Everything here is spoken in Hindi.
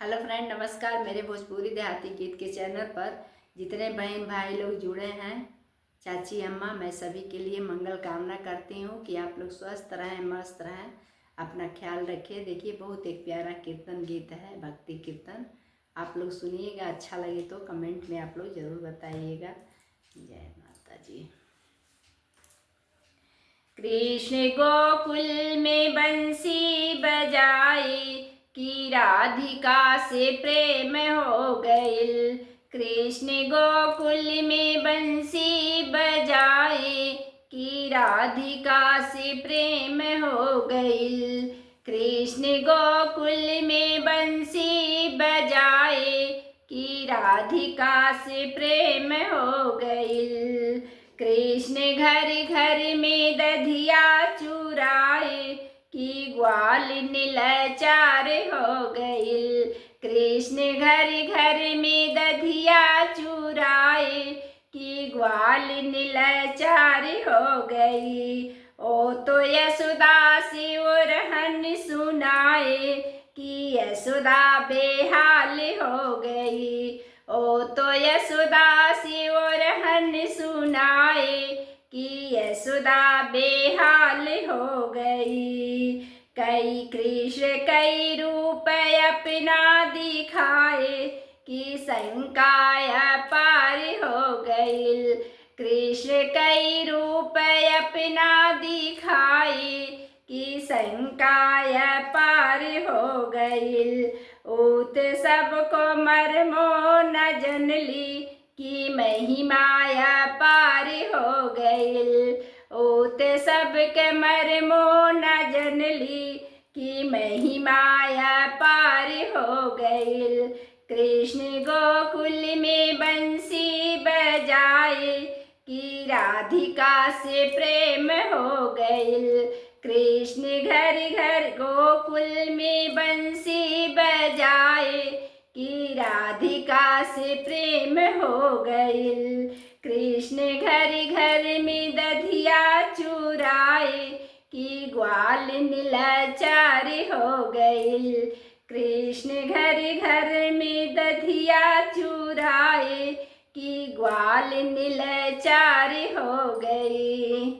हेलो फ्रेंड, नमस्कार। मेरे भोजपुरी देहाती गीत के चैनल पर जितने बहन भाई लोग जुड़े हैं, चाची अम्मा, मैं सभी के लिए मंगल कामना करती हूँ कि आप लोग स्वस्थ रहें, मस्त रहें, अपना ख्याल रखिए। देखिए, बहुत एक प्यारा कीर्तन गीत है, भक्ति कीर्तन। आप लोग सुनिएगा, अच्छा लगे तो कमेंट में आप लोग ज़रूर बताइएगा। जय माता जी। कृष्ण गोकुल में बंसी बजाए कि राधिका से प्रेम हो गइल। कृष्ण गोकुल में बंसी बजाए कि राधिका से प्रेम हो गइल। कृष्ण गोकुल में बंसी बजाए कि राधिका से प्रेम हो गइल। कृष्ण घर घर में दधिया चुराए कि ग्वाल नीलाचार हो गइल। कृष्ण घर घर में दधिया चुराए कि ग्वाल नीलाचार हो गई। ओ तो यशोदा से रहन सुनाए कि यशोदा बेहाल हो गई। ओ तो यशोदा से रहन सुनाए कि यशोदा बेहाल हो गई। कई कृष्ण कई रूप अपना दिखाए कि शंका पार हो गई। कृष्ण कई रूप अपना दिखाए कि शंका पार हो गई। ऊत सबको मरमो न जनली कि महिमाया पार हो गइल। ऊत सबके मरमो न जनली कि महिमाया पार हो गइल। कृष्ण गोकुल में बंसी बजाए कि राधिका से प्रेम हो गइल। कृष्ण घर घर गोकुल में बंसी बजाए कि राधिका से प्रेम हो गइल। कृष्ण घर घर में दधिया चुराए कि ग्वाल नीलाचार हो गइल। कृष्ण घर घर में दधिया चुराए कि ग्वाल नीलाचार हो गई।